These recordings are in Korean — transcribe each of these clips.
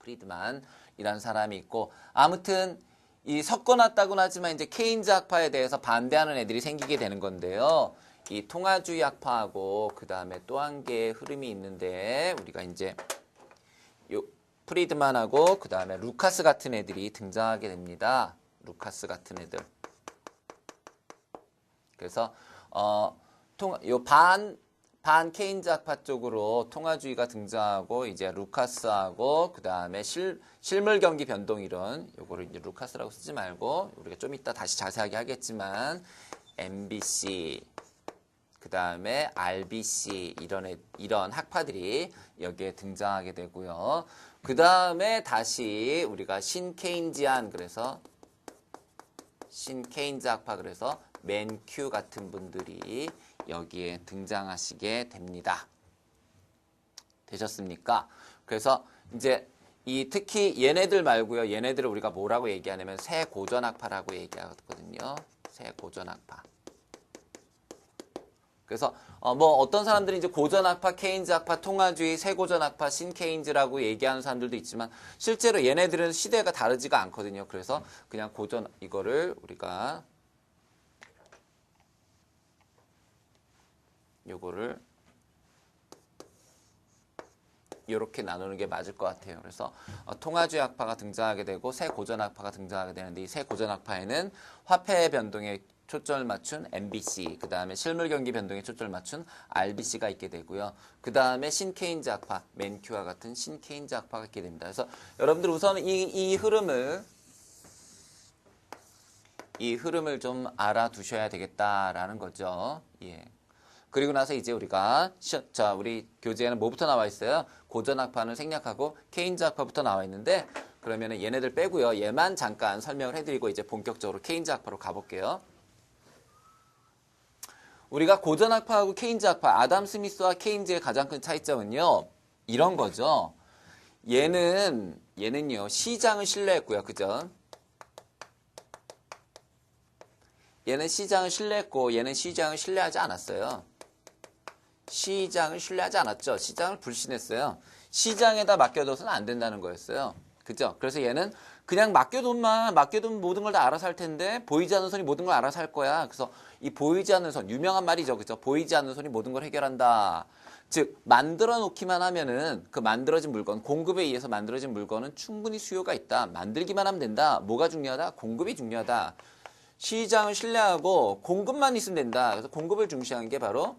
프리드만이라는 사람이 있고, 아무튼 이 섞어놨다고는 하지만 이제 케인즈 학파에 대해서 반대하는 애들이 생기게 되는 건데요. 이 통화주의 학파하고 그 다음에 또 한 개의 흐름이 있는데, 우리가 이제 요 프리드만하고 그 다음에 루카스 같은 애들이 등장하게 됩니다. 루카스 같은 애들. 그래서 반 케인즈 학파 쪽으로 통화주의가 등장하고, 이제 루카스하고 그 다음에 실물 경기 변동 이론, 요거를 이제 루카스라고 쓰지 말고 우리가 좀 이따 다시 자세하게 하겠지만 MBC 그 다음에 RBC 이런 학파들이 여기에 등장하게 되고요. 그 다음에 다시 우리가 신케인지안, 그래서 신케인즈 학파, 그래서 맨큐 같은 분들이 여기에 등장하시게 됩니다. 되셨습니까? 그래서 이제 특히 얘네들 말고요. 얘네들을 우리가 뭐라고 얘기하냐면 새 고전학파라고 얘기하거든요. 새 고전학파. 그래서 뭐 어떤 사람들이 이제 고전학파, 케인즈학파, 통화주의, 새 고전학파, 신케인즈라고 얘기하는 사람들도 있지만 실제로 얘네들은 시대가 다르지가 않거든요. 그래서 그냥 이거를 우리가 요거를 이렇게 나누는 게 맞을 것 같아요. 그래서 통화주의 학파가 등장하게 되고 새 고전학파가 등장하게 되는데, 이 새 고전학파에는 화폐 변동에 초점을 맞춘 MBC, 그 다음에 실물 경기 변동에 초점을 맞춘 RBC가 있게 되고요. 그 다음에 신케인즈 학파, 맨큐와 같은 신케인즈 학파가 있게 됩니다. 그래서 여러분들 우선 이 흐름을 좀 알아두셔야 되겠다라는 거죠. 예. 그리고 나서 이제 우리가 우리 교재에는 뭐부터 나와 있어요? 고전학파는 생략하고 케인즈 학파부터 나와 있는데, 그러면은 얘네들 빼고요. 얘만 잠깐 설명을 해드리고 이제 본격적으로 케인즈 학파로 가볼게요. 우리가 고전학파하고 케인즈 학파, 아담 스미스와 케인즈의 가장 큰 차이점은요, 이런 거죠. 얘는요 시장을 신뢰했고요, 그죠? 얘는 시장을 신뢰했고 얘는 시장을 신뢰하지 않았어요. 시장을 신뢰하지 않았죠. 시장을 불신했어요. 시장에다 맡겨둬서는 안 된다는 거였어요. 그죠? 그래서 얘는 그냥 맡겨두면 모든 걸 다 알아서 할 텐데, 보이지 않는 손이 모든 걸 알아서 할 거야. 그래서 이 보이지 않는 손, 유명한 말이죠. 그죠? 보이지 않는 손이 모든 걸 해결한다. 즉, 만들어 놓기만 하면은 그 만들어진 물건, 공급에 의해서 만들어진 물건은 충분히 수요가 있다. 만들기만 하면 된다. 뭐가 중요하다? 공급이 중요하다. 시장을 신뢰하고 공급만 있으면 된다. 그래서 공급을 중시한 게 바로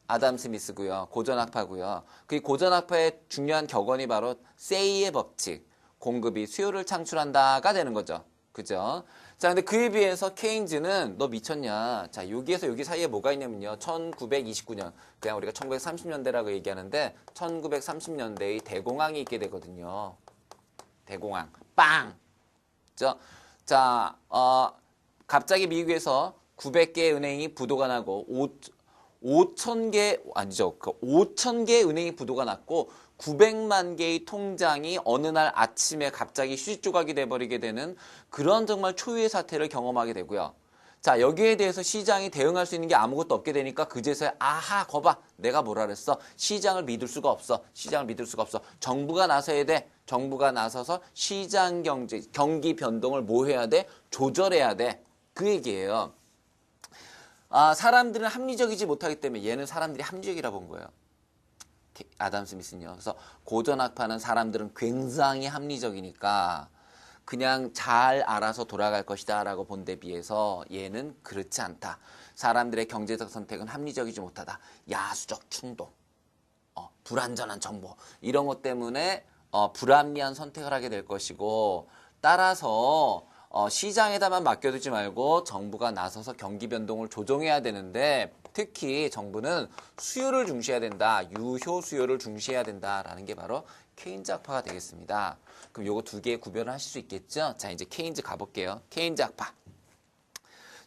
아담 스미스고요. 고전학파고요. 그 고전학파의 중요한 격언이 바로 세이의 법칙, 공급이 수요를 창출한다가 되는 거죠. 그죠? 자, 근데 그에 비해서 케인즈는 너 미쳤냐? 자, 여기에서 여기 사이에 뭐가 있냐면요. 1929년, 그냥 우리가 1930년대라고 얘기하는데 1930년대의 대공황이 있게 되거든요. 대공황. 빵! 자, 갑자기 미국에서 900개의 은행이 부도가 나고 5,000개, 아니죠. 5,000개 은행이 부도가 났고 900만 개의 통장이 어느 날 아침에 갑자기 휴지 조각이 돼버리게 되는 그런 정말 초유의 사태를 경험하게 되고요. 자, 여기에 대해서 시장이 대응할 수 있는 게 아무것도 없게 되니까 그제서야 아하, 거봐, 내가 뭐라 그랬어. 시장을 믿을 수가 없어. 시장을 믿을 수가 없어. 정부가 나서야 돼. 정부가 나서서 시장 경기 변동을 뭐 해야 돼? 조절해야 돼. 그 얘기예요. 사람들은 합리적이지 못하기 때문에 얘는 사람들이 합리적이라 본 거예요. 아담 스미스는요. 그래서 고전학파는 사람들은 굉장히 합리적이니까 그냥 잘 알아서 돌아갈 것이다 라고 본 데 비해서 얘는 그렇지 않다. 사람들의 경제적 선택은 합리적이지 못하다. 야수적 충동, 불완전한 정보 이런 것 때문에 불합리한 선택을 하게 될 것이고, 따라서 시장에다만 맡겨두지 말고 정부가 나서서 경기 변동을 조정해야 되는데, 특히 정부는 수요를 중시해야 된다. 유효 수요를 중시해야 된다라는 게 바로 케인즈 학파가 되겠습니다. 그럼 요거 두 개의 구별을 하실 수 있겠죠? 자, 이제 케인즈 가볼게요. 케인즈 학파.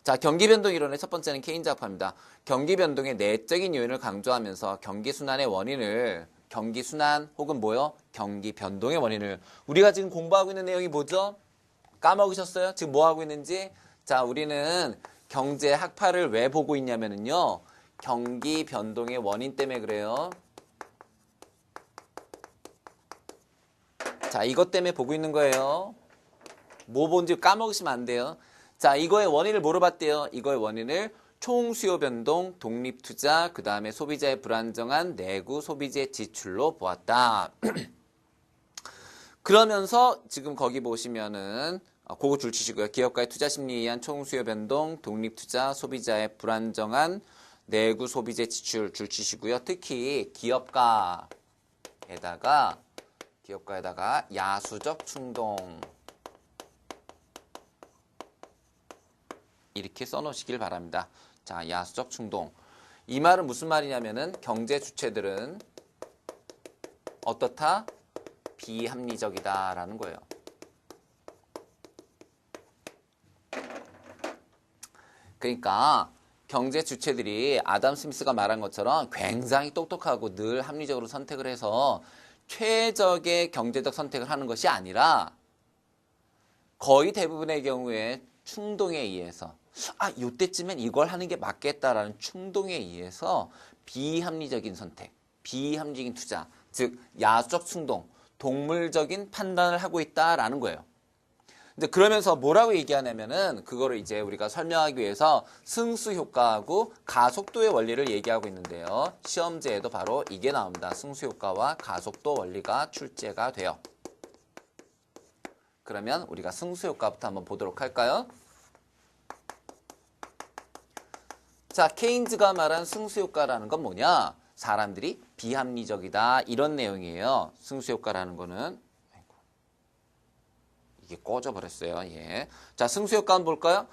자, 경기 변동 이론의 첫 번째는 케인즈 학파입니다. 경기 변동의 내적인 요인을 강조하면서 경기 순환의 원인을, 경기 순환 혹은 뭐요? 경기 변동의 원인을, 우리가 지금 공부하고 있는 내용이 뭐죠? 까먹으셨어요? 지금 뭐 하고 있는지? 자, 우리는 경제 학파를 왜 보고 있냐면요. 경기 변동의 원인 때문에 그래요. 자, 이것 때문에 보고 있는 거예요. 뭐 본지 까먹으시면 안 돼요. 자, 이거의 원인을 뭐로 봤대요? 이거의 원인을 총수요 변동, 독립투자, 그 다음에 소비자의 불안정한 내구 소비재 지출로 보았다. 그러면서 지금 거기 보시면은 그거 줄치시고요. 기업가의 투자 심리에 의한 총수요 변동, 독립투자, 소비자의 불안정한 내구 소비재 지출 줄치시고요. 특히 기업가에다가 야수적 충동 이렇게 써놓으시길 바랍니다. 자, 야수적 충동. 이 말은 무슨 말이냐면은 경제 주체들은 어떻다? 비합리적이다라는 거예요. 그러니까 경제 주체들이 아담 스미스가 말한 것처럼 굉장히 똑똑하고 늘 합리적으로 선택을 해서 최적의 경제적 선택을 하는 것이 아니라 거의 대부분의 경우에 충동에 의해서 요때쯤엔 이걸 하는 게 맞겠다라는 충동에 의해서 비합리적인 선택, 비합리적인 투자, 즉 야수적 충동, 동물적인 판단을 하고 있다라는 거예요. 이제 그러면서 뭐라고 얘기하냐면은 그거를 이제 우리가 설명하기 위해서 승수 효과하고 가속도의 원리를 얘기하고 있는데요. 시험지에도 바로 이게 나옵니다. 승수 효과와 가속도 원리가 출제가 돼요. 그러면 우리가 승수 효과부터 한번 보도록 할까요? 자, 케인즈가 말한 승수 효과라는 건 뭐냐? 사람들이 비합리적이다 이런 내용이에요. 승수 효과라는 거는 이게 꺼져버렸어요. 예. 자, 승수 효과 한번 볼까요?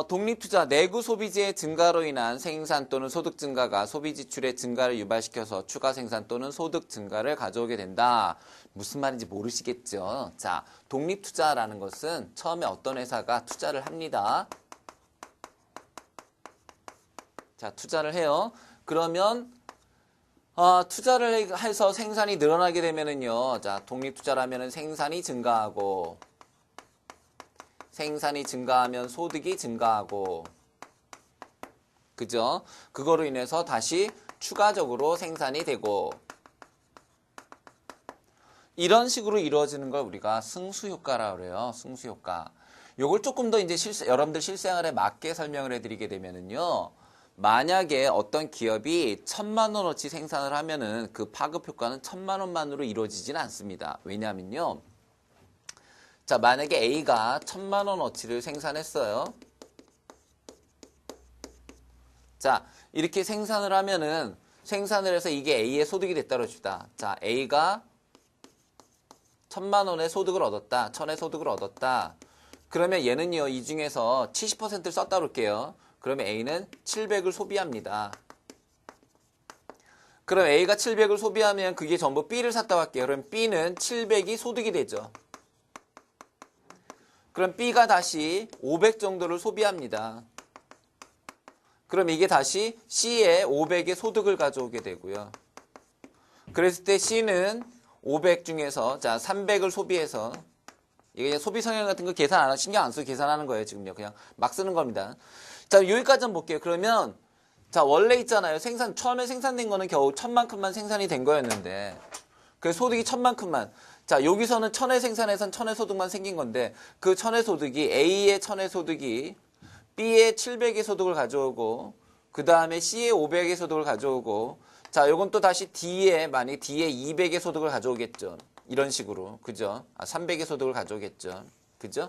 독립투자, 내구 소비재의 증가로 인한 생산 또는 소득 증가가 소비 지출의 증가를 유발시켜서 추가 생산 또는 소득 증가를 가져오게 된다. 무슨 말인지 모르시겠죠? 자, 독립투자라는 것은 처음에 어떤 회사가 투자를 합니다. 자, 투자를 해요. 그러면 투자를 해서 생산이 늘어나게 되면은요. 자, 독립투자라면은 생산이 증가하고 생산이 증가하면 소득이 증가하고 그죠? 그거로 인해서 다시 추가적으로 생산이 되고 이런 식으로 이루어지는 걸 우리가 승수효과라고 그래요. 승수효과. 요걸 조금 더 이제 여러분들 실생활에 맞게 설명을 해드리게 되면은요. 만약에 어떤 기업이 1,000,000원어치 생산을 하면은 그 파급 효과는 1,000,000원만으로 이루어지지는 않습니다. 왜냐하면요. 자, 만약에 A가 1,000,000원어치를 생산했어요. 자, 이렇게 생산을 하면은 생산을 해서 이게 A의 소득이 됐다고 합시다. 자, A가 1,000,000원의 소득을 얻었다. 1,000의 소득을 얻었다. 그러면 얘는요. 이 중에서 70%를 썼다 그럴게요. 그러면 A는 700을 소비합니다. 그럼 A가 700을 소비하면 그게 전부 B를 샀다고 할게요. 그럼 B는 700이 소득이 되죠. 그럼 B가 다시 500 정도를 소비합니다. 그럼 이게 다시 C의 500의 소득을 가져오게 되고요. 그랬을 때 C는 500 중에서 자 300을 소비해서 이게 소비 성향 같은 거 계산 안 신경 안 쓰고 계산하는 거예요. 지금요. 그냥 막 쓰는 겁니다. 자, 여기까지 한번 볼게요. 그러면 자, 원래 있잖아요. 처음에 생산된 거는 겨우 1,000만큼만 생산이 된 거였는데 그 소득이 1,000만큼만. 자, 여기서는 1,000회 생산해선 1,000회 소득만 생긴 건데 그 1,000회 소득이 A의 1,000회 소득이 B의 700의 소득을 가져오고 그 다음에 C의 500의 소득을 가져오고 자, 요건 또 다시 만약에 D의 200의 소득을 가져오겠죠. 이런 식으로. 그죠? 300의 소득을 가져오겠죠. 그죠?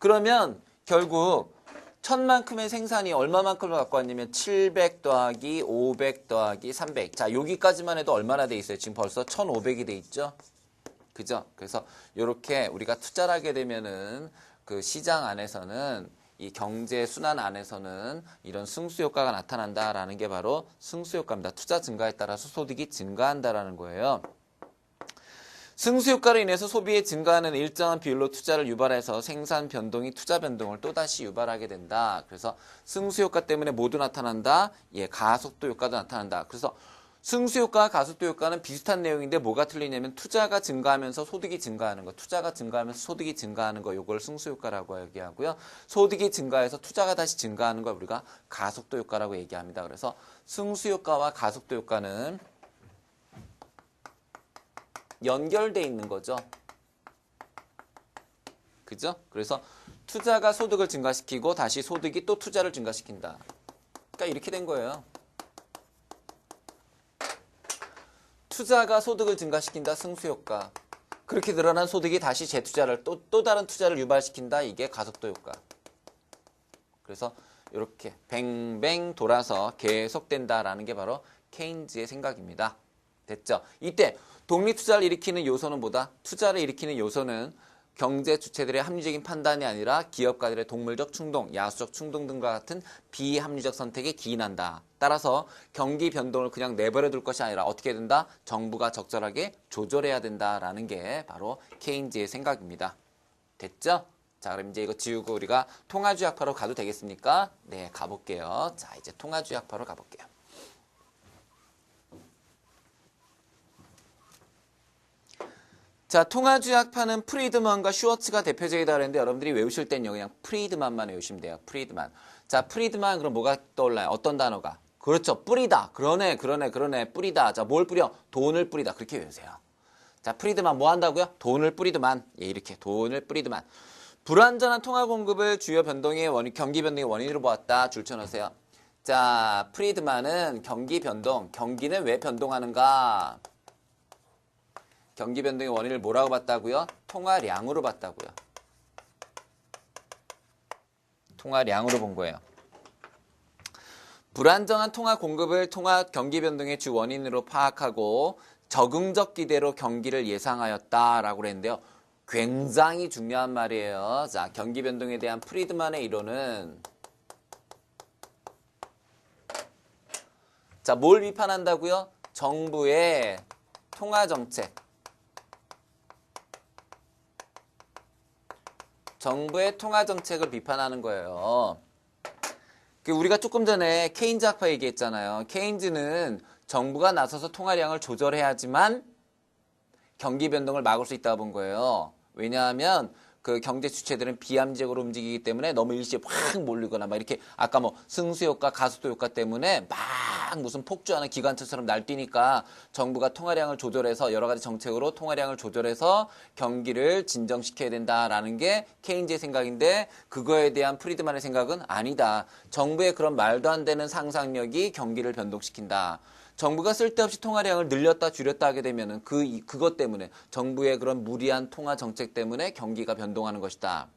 그러면 결국 1,000만큼의 생산이 얼마만큼을 갖고 왔냐면 700 더하기 500 더하기 300. 자, 여기까지만 해도 얼마나 돼 있어요? 지금 벌써 1,500이 돼 있죠? 그죠? 그래서 이렇게 우리가 투자를 하게 되면은 그 시장 안에서는 이 경제 순환 안에서는 이런 승수 효과가 나타난다라는 게 바로 승수 효과입니다. 투자 증가에 따라서 소득이 증가한다라는 거예요. 승수 효과로 인해서 소비의 증가하는 일정한 비율로 투자를 유발해서 생산 변동이 투자 변동을 또다시 유발하게 된다. 그래서 승수 효과 때문에 모두 나타난다. 예, 가속도 효과도 나타난다. 그래서 승수 효과와 가속도 효과는 비슷한 내용인데 뭐가 틀리냐면 투자가 증가하면서 소득이 증가하는 거, 투자가 증가하면서 소득이 증가하는 거, 요걸 승수 효과라고 얘기하고요. 소득이 증가해서 투자가 다시 증가하는 걸 우리가 가속도 효과라고 얘기합니다. 그래서 승수 효과와 가속도 효과는 연결돼 있는 거죠. 그죠? 그래서 투자가 소득을 증가시키고 다시 소득이 또 투자를 증가시킨다. 그러니까 이렇게 된 거예요. 투자가 소득을 증가시킨다. 승수효과. 그렇게 늘어난 소득이 다시 재투자를 또 다른 투자를 유발시킨다. 이게 가속도 효과. 그래서 이렇게 뱅뱅 돌아서 계속된다라는 게 바로 케인즈의 생각입니다. 됐죠? 이때 독립투자를 일으키는 요소는 뭐다? 투자를 일으키는 요소는 경제 주체들의 합리적인 판단이 아니라 기업가들의 동물적 충동, 야수적 충동 등과 같은 비합리적 선택에 기인한다. 따라서 경기 변동을 그냥 내버려 둘 것이 아니라 어떻게 된다? 정부가 적절하게 조절해야 된다라는 게 바로 케인즈의 생각입니다. 됐죠? 자, 그럼 이제 이거 지우고 우리가 통화주약파로 가도 되겠습니까? 네, 가볼게요. 자, 이제 통화주약파로 가볼게요. 자, 통화주약파는 프리드만과 슈워츠가 대표적이다 그랬는데 여러분들이 외우실 땐요, 그냥 프리드만만 외우시면 돼요. 프리드만. 자, 프리드만 그럼 뭐가 떠올라요? 어떤 단어가? 그렇죠. 뿌리다. 그러네. 뿌리다. 자, 뭘 뿌려? 돈을 뿌리다. 그렇게 외우세요. 자, 프리드만 뭐 한다고요? 돈을 뿌리드만. 예, 이렇게 돈을 뿌리드만. 불완전한 통화 공급을 주요 변동의 원인, 경기 변동의 원인으로 보았다. 줄쳐놓으세요. 자, 프리드만은 경기 변동. 경기는 왜 변동하는가? 경기 변동의 원인을 뭐라고 봤다고요? 통화량으로 봤다고요. 통화량으로 본 거예요. 불안정한 통화 공급을 경기 변동의 주 원인으로 파악하고 적응적 기대로 경기를 예상하였다라고 그랬는데요. 굉장히 중요한 말이에요. 자, 경기 변동에 대한 프리드만의 이론은 자, 뭘 비판한다고요? 정부의 통화 정책. 정부의 통화 정책을 비판하는 거예요. 우리가 조금 전에 케인즈 학파 얘기했잖아요. 케인즈는 정부가 나서서 통화량을 조절해야지만 경기 변동을 막을 수 있다고 본 거예요. 왜냐하면 그 경제 주체들은 비합리적으로 움직이기 때문에 너무 일시에 확 몰리거나 막 이렇게 아까 뭐 승수효과, 가속도 효과 때문에 막 무슨 폭주하는 기관차처럼 날뛰니까 정부가 통화량을 조절해서 여러 가지 정책으로 통화량을 조절해서 경기를 진정시켜야 된다라는 게 케인즈의 생각인데 그거에 대한 프리드만의 생각은 아니다. 정부의 그런 말도 안 되는 상상력이 경기를 변동시킨다. 정부가 쓸데없이 통화량을 늘렸다 줄였다 하게 되면은 그것 때문에 정부의 그런 무리한 통화 정책 때문에 경기가 변동하는 것이다.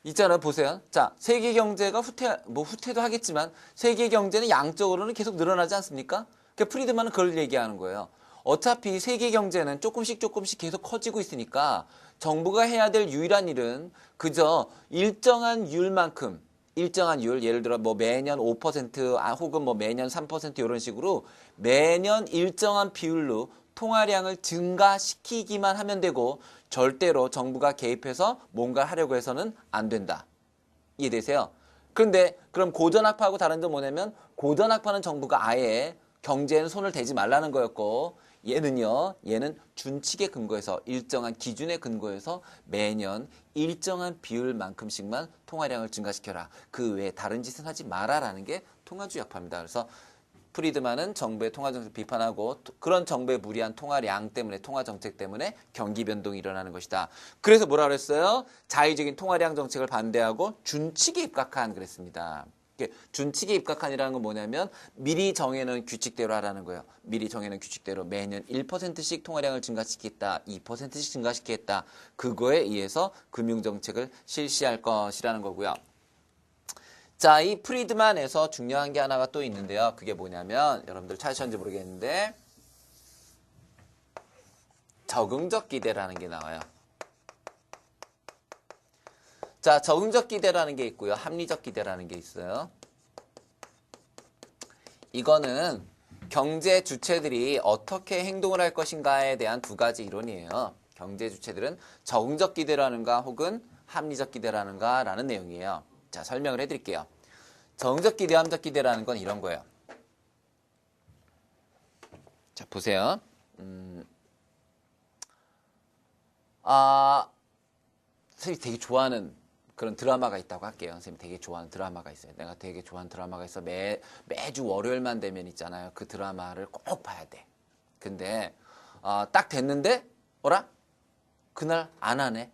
있잖아요. 보세요. 자, 세계 경제가 후퇴도 하겠지만 세계 경제는 양적으로는 계속 늘어나지 않습니까? 그러니까 프리드만은 그걸 얘기하는 거예요. 어차피 세계 경제는 조금씩 계속 커지고 있으니까 정부가 해야 될 유일한 일은 그저 일정한 율만큼 일정한 율, 예를 들어 뭐 매년 5% 혹은 뭐 매년 3% 이런 식으로 매년 일정한 비율로 통화량을 증가시키기만 하면 되고 절대로 정부가 개입해서 뭔가 하려고 해서는 안 된다. 이해되세요? 그런데 그럼 고전학파하고 다른 점 뭐냐면 고전학파는 정부가 아예 경제에는 손을 대지 말라는 거였고 얘는 준칙에 근거해서 일정한 기준에 근거해서 매년 일정한 비율만큼씩만 통화량을 증가시켜라. 그 외에 다른 짓은 하지 마라라는 게 통화주의학파입니다. 그래서 프리드만은 정부의 통화정책 비판하고 그런 정부의 무리한 통화량 때문에 통화정책 때문에 경기 변동이 일어나는 것이다. 그래서 뭐라 그랬어요? 자의적인 통화량 정책을 반대하고 준칙에 입각한 그랬습니다. 준칙에 입각한이라는 건 뭐냐면 미리 정해놓은 규칙대로 하라는 거예요. 미리 정해놓은 규칙대로 매년 1%씩 통화량을 증가시키겠다. 2%씩 증가시키겠다. 그거에 의해서 금융정책을 실시할 것이라는 거고요. 자, 이 프리드만에서 중요한 게 하나가 또 있는데요. 그게 뭐냐면 여러분들 찾으셨는지 모르겠는데 적응적 기대라는 게 나와요. 자, 적응적 기대라는 게 있고요. 합리적 기대라는 게 있어요. 이거는 경제 주체들이 어떻게 행동을 할 것인가에 대한 두 가지 이론이에요. 경제 주체들은 적응적 기대라는가 혹은 합리적 기대라는가 라는 내용이에요. 자, 설명을 해드릴게요. 적응적 기대, 합리적 기대라는 건 이런 거예요. 자, 보세요. 선생님이 되게 좋아하는 그런 드라마가 있다고 할게요. 선생님이 되게 좋아하는 드라마가 있어요. 내가 되게 좋아하는 드라마가 있어. 매주 월요일만 되면 있잖아요. 그 드라마를 꼭 봐야 돼. 근데 딱 됐는데 어라? 그날 안 하네.